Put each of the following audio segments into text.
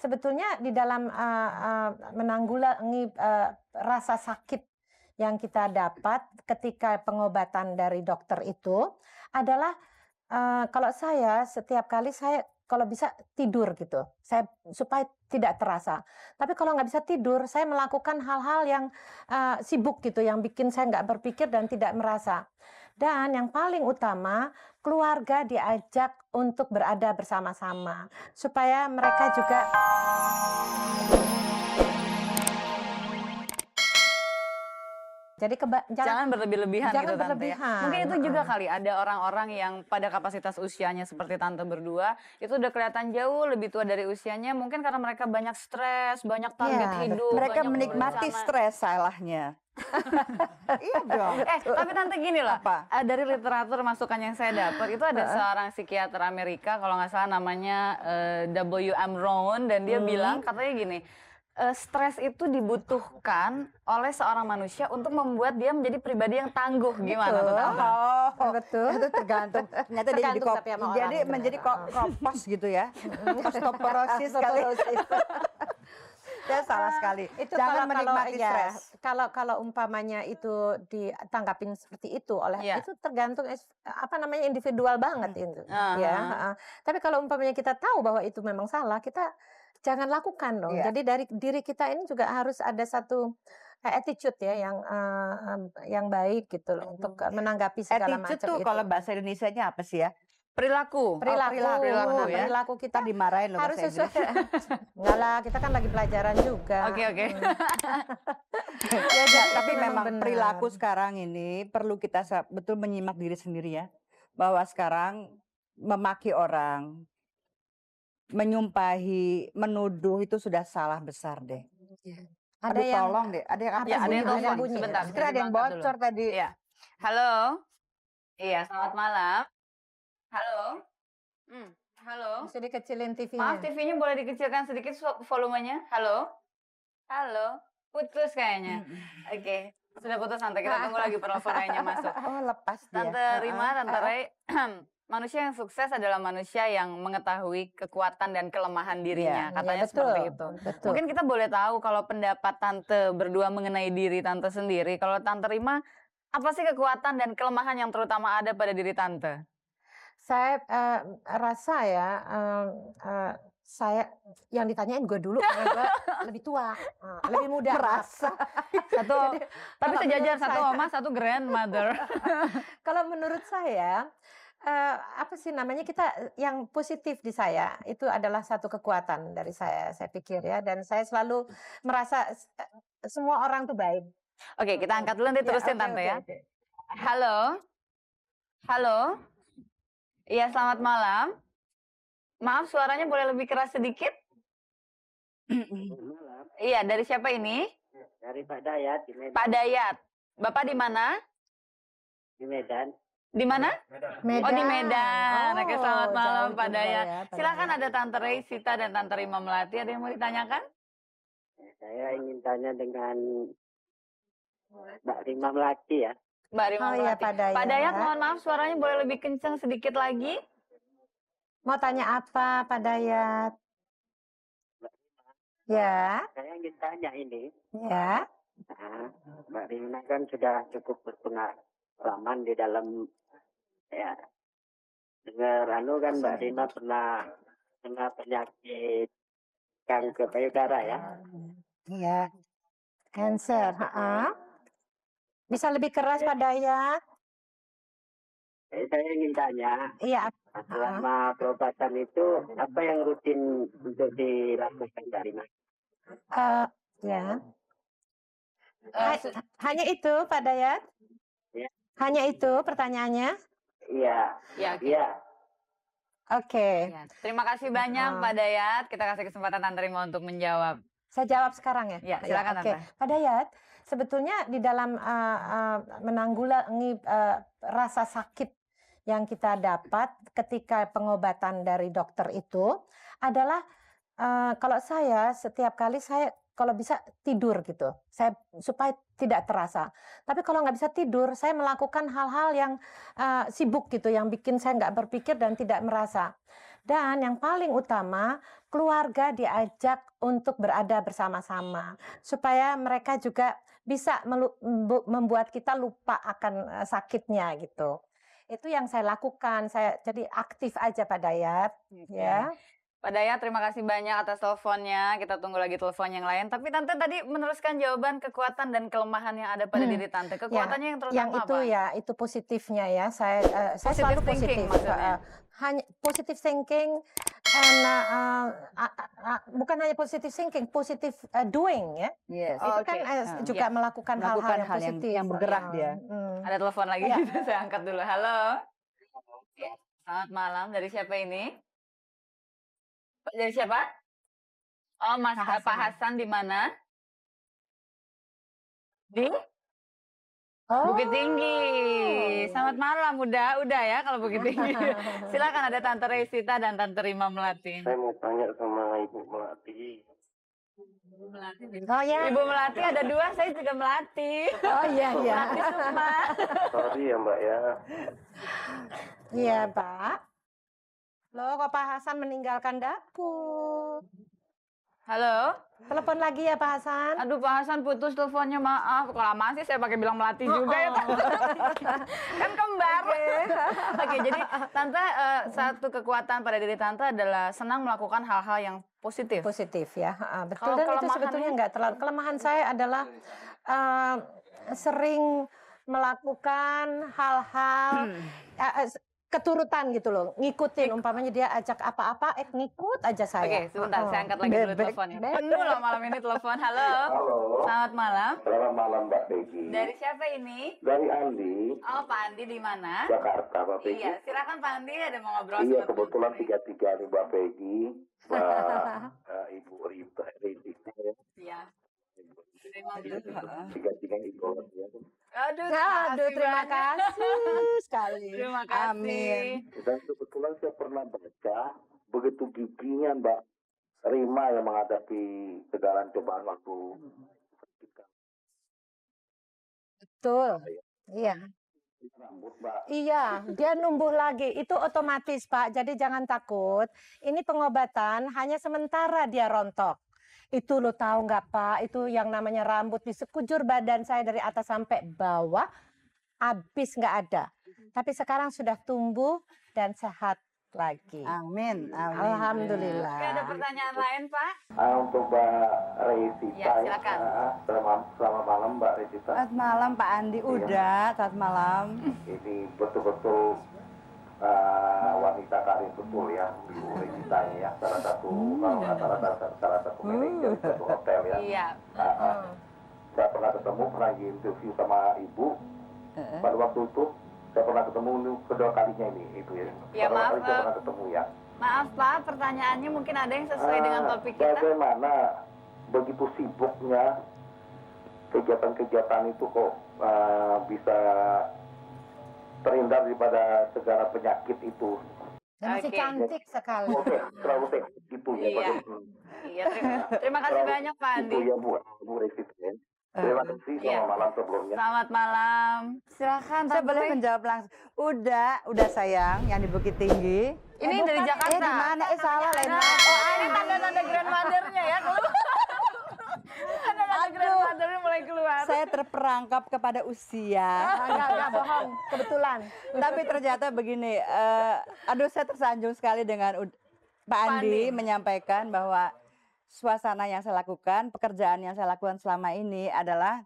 sebetulnya di dalam menanggulangi rasa sakit yang kita dapat ketika pengobatan dari dokter itu adalah kalau saya setiap kali saya kalau bisa tidur gitu, saya supaya tidak terasa. Tapi kalau nggak bisa tidur, saya melakukan hal-hal yang sibuk gitu, yang bikin saya nggak berpikir dan tidak merasa. Dan yang paling utama, keluarga diajak untuk berada bersama-sama, supaya mereka juga jadi Jangan berlebih-lebihan jangan gitu Tante ya. berlebihan, Mungkin itu juga kali ada orang-orang yang pada kapasitas usianya seperti Tante berdua, itu udah kelihatan jauh lebih tua dari usianya, mungkin karena mereka banyak stres, banyak target Iya, hidup, Mereka banyak menikmati berencana. stres salahnya. Iya dong. Tapi Tante gini lah, Apa? dari literatur masukan yang saya dapat itu ada seorang psikiater Amerika kalau nggak salah namanya W.M. Rowan, dan dia bilang katanya gini, stres itu dibutuhkan oleh seorang manusia untuk membuat dia menjadi pribadi yang tangguh. Gimana tuh Tante? Oh, betul. itu tergantung. Ternyata dia jadi Tergantung tapi sama orang, benar. menjadi kompos gitu ya. Osteoporosis kali. Ya salah sekali. Itu Jangan menikmati ya, stres. kalau umpamanya itu ditanggapin seperti itu oleh Iya. itu tergantung apa namanya individual banget itu ya. Heeh. Tapi kalau umpamanya kita tahu bahwa itu memang salah, kita jangan lakukan dong. Iya. Jadi dari diri kita ini juga harus ada satu attitude ya yang baik gitu loh untuk menanggapi segala Attitude macam tuh itu. kalau bahasa Indonesianya apa sih ya? Perilaku. Perilaku ya. perilaku kita Kita dimarahin loh harus bahasa sesuai. Inggris. Enggak lah, kita kan lagi pelajaran juga. Oke. Ya, jadi Tapi itu memang benar. perilaku sekarang ini perlu kita betul menyimak diri sendiri ya. Bahwa sekarang memaki orang, menyumpahi, menuduh itu sudah salah besar deh. Ada Aduh, yang tolong deh, ada yang apa Ya, ada yang bunyi? telepon. bunyi ya? Sebentar. Kira ada yang Diangkat dulu. bocor tadi. Iya. Halo. Iya, selamat malam. Halo. Halo. Bisa dikecilin TV-nya. Maaf, TV-nya boleh dikecilkan sedikit volumenya? Halo? Halo? Putus kayaknya. Oke. Sudah putus Tante, kita tunggu lagi penelpon lainnya masuk. Oh, lepas dia. Tante Rima, Tante Ray, manusia yang sukses adalah manusia yang mengetahui kekuatan dan kelemahan dirinya. Iya, Katanya betul, seperti itu. betul. Mungkin kita boleh tahu kalau pendapat Tante berdua mengenai diri Tante sendiri. Kalau Tante Rima, apa sih kekuatan dan kelemahan yang terutama ada pada diri Tante? Saya rasa ya, saya yang ditanyain gue dulu karena gue lebih tua, lebih muda. Merasa. Tapi kalau sejajar, menurut satu saya- oma, satu grandmother. Kalau menurut saya, apa sih namanya, kita yang positif di saya itu adalah satu kekuatan dari saya pikir ya, dan saya selalu merasa semua orang tuh baik. Oke, kita angkat dulu nanti terusin Tante ya. Oke. Halo? Halo? Iya, selamat malam. Maaf, suaranya boleh lebih keras sedikit? Malam, Iya, dari siapa ini? dari Pak Dayat di Medan. Pak Dayat. Bapak di mana? Di Medan. Di mana? Medan. Oh, di Medan. Oke, selamat malam jauh Pak juga Dayat. ya, Pak Silakan, Dayat. ada Tante Ray, Sita, dan Tante Rima Melati. Ada yang mau ditanyakan? Saya ingin tanya dengan Mbak Rima Melati ya. Mbak Rima Oh iya, Melati. Pak Dayat. Pak Dayat, mohon maaf suaranya boleh lebih kencang sedikit lagi? Mau tanya apa, Pak Dayat? Ya, Saya ingin tanya ini. ya. Nah, Mbak Rima kan sudah cukup berpengalaman di dalam ya. Dengar kan Mbak Rima pernah kena penyakit kanker payudara ya. Iya. Cancer, Bisa lebih keras, Pak Dayat? Saya ingin tanya, Iya. selama pengobatan itu apa yang rutin untuk dilakukan Mbak Rima? Ya. Hanya itu, Pak Dayat? Ya. Hanya itu pertanyaannya? Iya. Ya, oke. Iya. Oke. Ya, terima kasih banyak Pak Dayat. Kita kasih kesempatan Tante Rima untuk menjawab. Saya jawab sekarang ya? Ya, silakan, Oke. Tante. Pak Dayat, sebetulnya di dalam menanggulangi rasa sakit yang kita dapat ketika pengobatan dari dokter itu adalah kalau saya setiap kali saya kalau bisa tidur gitu, saya supaya tidak terasa. Tapi kalau nggak bisa tidur, saya melakukan hal-hal yang sibuk gitu, yang bikin saya nggak berpikir dan tidak merasa. Dan yang paling utama, keluarga diajak untuk berada bersama-sama supaya mereka juga bisa membuat kita lupa akan sakitnya gitu. Itu yang saya lakukan. Saya jadi aktif aja Pak Dayat, ya. Pak Dayat, terima kasih banyak atas teleponnya. Kita tunggu lagi telepon yang lain. Tapi Tante tadi meneruskan jawaban kekuatan dan kelemahan yang ada pada diri Tante. Kekuatannya yang terutama Yang itu apa? ya, itu positifnya ya. Saya selalu thinking positif. maksudnya? Hanya positive thinking and bukan hanya positive thinking, positive doing ya. Yes. Itu kan juga melakukan hal-hal yang positif. yang bergerak dia. Ada telepon lagi, saya angkat dulu. Halo. Selamat malam, dari siapa ini? Dari siapa? Oh, Mas Pak Hasan di mana? Di Bukit Tinggi. Selamat malam, udah ya kalau Bukit Tinggi. Silakan, ada Tante Resita dan Tante Rima Melati. Saya mau tanya sama Ibu Melati. Oh ya. Ibu Melati ada 2, saya juga Melati. Oh iya. Melati Sukma. Sorry ya Mbak ya. Iya Pak. Loh, kok Pak Hasan meninggalkan dapur? Halo. Telepon lagi ya Pak Hasan. Aduh Pak Hasan putus teleponnya, maaf. Kelamaan sih saya pakai bilang Melati juga ya. Kan kembar. Oke, jadi Tante satu kekuatan pada diri Tante adalah senang melakukan hal-hal yang positif. Positif ya, betul. Kalau Dan itu kelemahannya? sebetulnya nggak terlalu. Kelemahan saya adalah sering melakukan hal-hal keturutan gitu loh, ngikutin. Umpamanya dia ajak apa-apa, ngikut aja saya. Oke, sebentar, saya angkat lagi dulu teleponnya. Penuh loh malam ini telepon. Halo. Halo. Selamat malam. Selamat malam Mbak Peggy. Dari siapa ini? Dari Andi, Oh, Pak Andi di mana? Jakarta Mbak Peggy. Iya, silakan Pak Andi, ada mau ngobrol Iya, sama kebetulan teman-teman. 3-3 nih Mbak Peggy. Ibu Rita ya. Iya. Terima kasih. 3-3 Ibu ya. Aduh, Terima banyak. kasih sekali. Terima kasih. Amin. Dan kebetulan saya pernah baca begitu giginya Mbak Rima yang menghadapi segala cobaan waktu Betul. Iya. rambut Mbak. Iya, dia numbuh lagi. Itu otomatis, Pak. Jadi jangan takut. Ini pengobatan hanya sementara dia rontok. Itu lo tahu nggak Pak? Itu yang namanya rambut di sekujur badan saya dari atas sampai bawah habis nggak ada. Tapi sekarang sudah tumbuh dan sehat lagi. Amin. Alhamdulillah. Oke, ada pertanyaan lain, Pak? Untuk Mbak Resita Ya, silakan. Selamat malam Mbak Resita. Selamat malam Pak Andi. Udah, selamat malam. Ini betul-betul wanita karir betul ya, Ibu Resita ya. Salah satu kalau nggak salah satu manajer satu hotel ya. Iya. Saya pernah ketemu, pernah di interview sama Ibu. Pada waktu itu saya pernah ketemu kedua kalinya ini itu ya. Ya, Pada maaf, waktu itu saya pernah ketemu ya. Maaf, Pak, pertanyaannya mungkin ada yang sesuai dengan topik kita. Bagaimana begitu sibuknya kegiatan-kegiatan itu kok bisa terhindar daripada segala penyakit itu? Dan masih Oke. cantik sekali. Oke, terlalu gitu ya. Iya. Iya, terima kasih banyak, Pak Andi. Itu ya Bu Resita ya. Terima kasih, Iya. selamat malam sebelumnya. Selamat malam. Silakan, Saya boleh Tante. menjawab langsung. Udah sayang, yang di Bukit Tinggi. Ini dari Jakarta. di mana? Salah lain. Oh, ini tanda-tanda grandmother-nya ya. Tanda-tanda grandmother-nya mulai keluar. Saya terperangkap kepada usia. Enggak bohong, kebetulan. Tapi ternyata begini, saya tersanjung sekali dengan Pak Andi menyampaikan bahwa suasana yang saya lakukan, pekerjaan yang saya lakukan selama ini adalah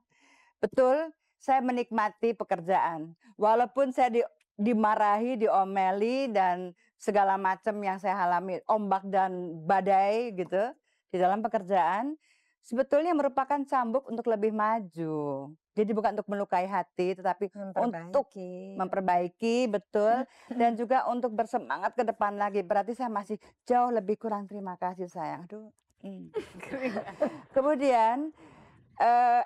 betul saya menikmati pekerjaan. Walaupun saya dimarahi, diomeli dan segala macam yang saya alami, ombak dan badai gitu di dalam pekerjaan, sebetulnya merupakan cambuk untuk lebih maju. Jadi bukan untuk melukai hati, tetapi untuk memperbaiki, betul. Dan juga untuk bersemangat ke depan lagi. Berarti saya masih jauh lebih kurang terima kasih sayang. Aduh. Kemudian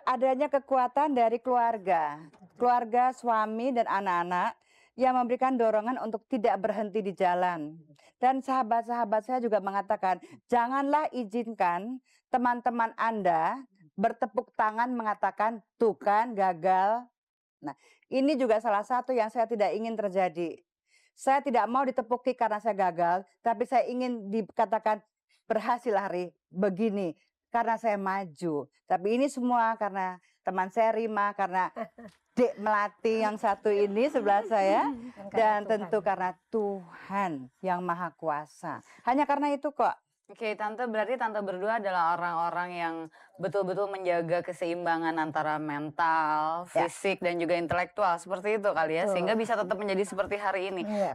adanya kekuatan dari keluarga. Keluarga, suami, dan anak-anak yang memberikan dorongan untuk tidak berhenti di jalan. Dan sahabat-sahabat saya juga mengatakan, janganlah izinkan teman-teman Anda bertepuk tangan mengatakan, tuh kan gagal. Nah, ini juga salah satu yang saya tidak ingin terjadi. Saya tidak mau ditepuki karena saya gagal, tapi saya ingin dikatakan berhasil Hari begini karena saya maju. Tapi ini semua karena teman saya Rima, karena Dek Melati yang satu ini sebelah saya, dan tentu karena Tuhan yang Maha Kuasa. Hanya karena itu kok. Oke, Tante, berarti Tante berdua adalah orang-orang yang betul-betul menjaga keseimbangan antara mental, Ya. fisik, dan juga intelektual. Seperti itu kali ya, Betul. sehingga bisa tetap menjadi seperti hari ini. Iya.